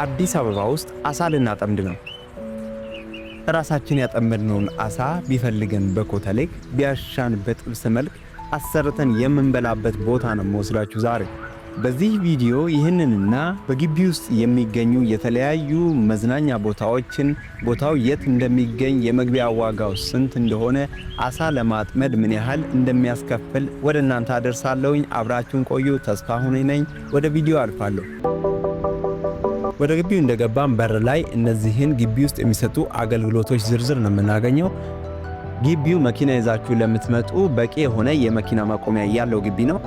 አዲስ አበባ ውስጥ አሳ ልናጠምድ ነው። ራሳችን ያጠመድነውን አሳ ቢፈልገን በኮተሌክ ቢያሻን በጥብስ መልክ አሰርተን የምንበላበት ቦታ ነው የምወስዳችሁ ዛሬ። በዚህ ቪዲዮ ይህንንና በግቢ ውስጥ የሚገኙ የተለያዩ መዝናኛ ቦታዎችን፣ ቦታው የት እንደሚገኝ፣ የመግቢያ ዋጋው ስንት እንደሆነ፣ አሳ ለማጥመድ ምን ያህል እንደሚያስከፍል ወደ እናንተ አደርሳለሁኝ። አብራችሁን ቆዩ። ተስፋሁን ነኝ። ወደ ቪዲዮ አልፋለሁ። ወደ ግቢው እንደገባን በር ላይ እነዚህን ግቢ ውስጥ የሚሰጡ አገልግሎቶች ዝርዝር ነው የምናገኘው። ግቢው መኪና ይዛችሁ ለምትመጡ በቂ የሆነ የመኪና ማቆሚያ ያለው ግቢ ነው።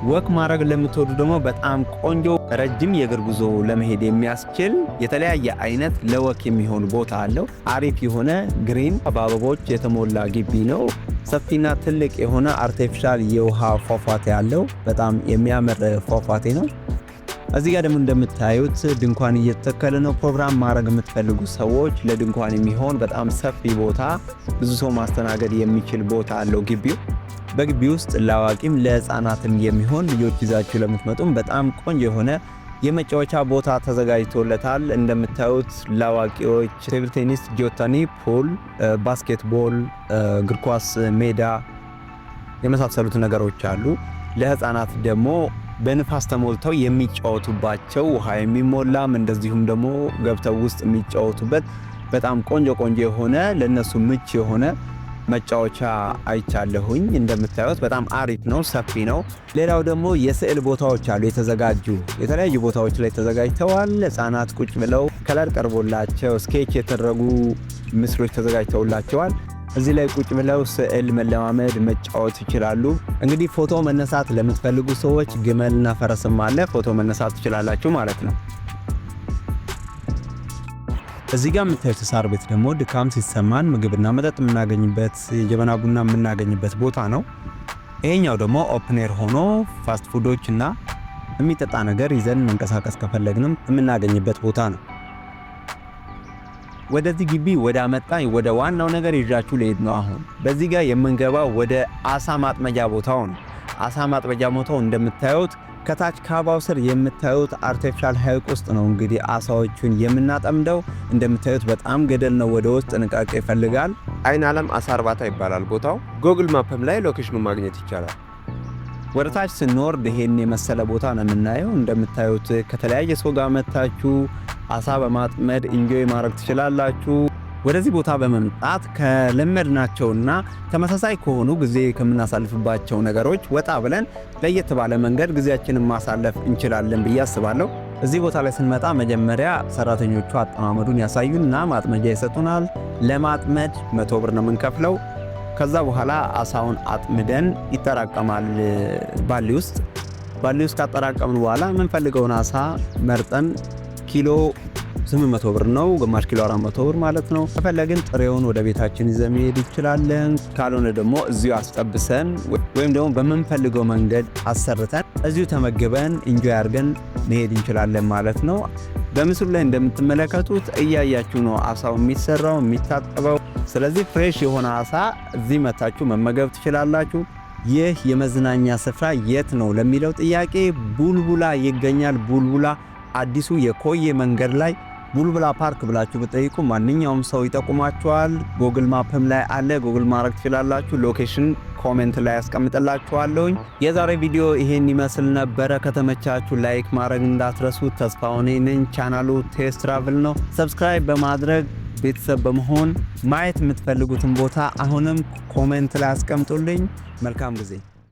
ወክ ማድረግ ለምትወዱ ደግሞ በጣም ቆንጆ ረጅም የእግር ጉዞ ለመሄድ የሚያስችል የተለያየ አይነት ለወክ የሚሆን ቦታ አለው። አሪፍ የሆነ ግሪን በአበቦች የተሞላ ግቢ ነው። ሰፊና ትልቅ የሆነ አርቲፊሻል የውሃ ፏፏቴ አለው። በጣም የሚያምር ፏፏቴ ነው። እዚህ ጋር ደግሞ እንደምታዩት ድንኳን እየተተከለ ነው። ፕሮግራም ማድረግ የምትፈልጉ ሰዎች ለድንኳን የሚሆን በጣም ሰፊ ቦታ፣ ብዙ ሰው ማስተናገድ የሚችል ቦታ አለው ግቢው። በግቢ ውስጥ ለአዋቂም ለሕፃናትም የሚሆን ልጆች ይዛችሁ ለምትመጡም በጣም ቆንጆ የሆነ የመጫወቻ ቦታ ተዘጋጅቶለታል። እንደምታዩት ለአዋቂዎች ቴብል ቴኒስ፣ ጂኦታኒ፣ ፑል፣ ባስኬትቦል፣ እግር ኳስ ሜዳ የመሳሰሉት ነገሮች አሉ። ለሕፃናት ደግሞ በንፋስ ተሞልተው የሚጫወቱባቸው ውሃ የሚሞላም እንደዚሁም ደግሞ ገብተው ውስጥ የሚጫወቱበት በጣም ቆንጆ የሆነ ለነሱ ምቹ የሆነ መጫወቻ አይቻለሁኝ። እንደምታዩት በጣም አሪፍ ነው፣ ሰፊ ነው። ሌላው ደግሞ የስዕል ቦታዎች አሉ የተዘጋጁ የተለያዩ ቦታዎች ላይ ተዘጋጅተዋል። ሕፃናት ቁጭ ብለው ከለር ቀርቦላቸው ስኬች የተደረጉ ምስሎች ተዘጋጅተውላቸዋል። እዚህ ላይ ቁጭ ብለው ስዕል መለማመድ መጫወት ይችላሉ። እንግዲህ ፎቶ መነሳት ለምትፈልጉ ሰዎች ግመልና ፈረስም አለ፣ ፎቶ መነሳት ትችላላችሁ ማለት ነው። እዚህ ጋር የምታዩት ሳር ቤት ደግሞ ድካም ሲሰማን ምግብና መጠጥ የምናገኝበት የጀበና ቡና የምናገኝበት ቦታ ነው። ይሄኛው ደግሞ ኦፕን ኤር ሆኖ ፋስት ፉዶች እና የሚጠጣ ነገር ይዘን መንቀሳቀስ ከፈለግንም የምናገኝበት ቦታ ነው። ወደዚህ ግቢ ወደ አመጣኝ ወደ ዋናው ነገር ይዣችሁ ልሄድ ነው። አሁን በዚህ ጋር የምንገባው ወደ አሳ ማጥመጃ ቦታው ነው። አሳ ማጥመጃ ቦታው እንደምታዩት ከታች ካባው ስር የምታዩት አርቲፊሻል ሐይቅ ውስጥ ነው እንግዲህ አሳዎቹን የምናጠምደው። እንደምታዩት በጣም ገደል ነው፣ ወደ ውስጥ ጥንቃቄ ይፈልጋል። አይን ዓለም አሳ እርባታ ይባላል ቦታው። ጎግል ማፕም ላይ ሎኬሽኑ ማግኘት ይቻላል። ወደ ታች ስንወርድ ይሄን የመሰለ ቦታ ነው የምናየው። እንደምታዩት ከተለያየ ሰው ጋር መታችሁ አሳ በማጥመድ ኢንጆይ ማድረግ ትችላላችሁ። ወደዚህ ቦታ በመምጣት ከለመድናቸውና ተመሳሳይ ከሆኑ ጊዜ ከምናሳልፍባቸው ነገሮች ወጣ ብለን ለየት ባለ መንገድ ጊዜያችንን ማሳለፍ እንችላለን ብዬ አስባለሁ። እዚህ ቦታ ላይ ስንመጣ መጀመሪያ ሰራተኞቹ አጠማመዱን ያሳዩንና ማጥመጃ ይሰጡናል። ለማጥመድ 100 ብር ነው የምንከፍለው። ከዛ በኋላ አሳውን አጥምደን ይጠራቀማል ባሊ ውስጥ ካጠራቀምን በኋላ የምንፈልገውን አሳ መርጠን ኪሎ 800 ብር ነው፣ ግማሽ ኪሎ 400 ብር ማለት ነው። ከፈለግን ጥሬውን ወደ ቤታችን ይዘን መሄድ እንችላለን። ካልሆነ ደግሞ እዚሁ አስጠብሰን ወይም ደግሞ በምንፈልገው መንገድ አሰርተን እዚሁ ተመግበን ኢንጆይ አድርገን መሄድ እንችላለን ማለት ነው። በምስሉ ላይ እንደምትመለከቱት እያያችሁ ነው አሳው የሚሰራው የሚታጠበው። ስለዚህ ፍሬሽ የሆነ አሳ እዚህ መታችሁ መመገብ ትችላላችሁ። ይህ የመዝናኛ ስፍራ የት ነው ለሚለው ጥያቄ ቡልቡላ ይገኛል። ቡልቡላ አዲሱ የኮዬ መንገድ ላይ ቡልቡላ ፓርክ ብላችሁ ብትጠይቁ ማንኛውም ሰው ይጠቁማችኋል። ጎግል ማፕም ላይ አለ፣ ጎግል ማድረግ ትችላላችሁ። ሎኬሽን ኮሜንት ላይ አስቀምጥላችኋለሁ። የዛሬ ቪዲዮ ይሄን ይመስል ነበረ። ከተመቻችሁ ላይክ ማድረግ እንዳትረሱ። ተስፋሁን ነኝ። ቻናሉ ቴስት ትራቭል ነው። ሰብስክራይብ በማድረግ ቤተሰብ በመሆን ማየት የምትፈልጉትን ቦታ አሁንም ኮሜንት ላይ አስቀምጡልኝ። መልካም ጊዜ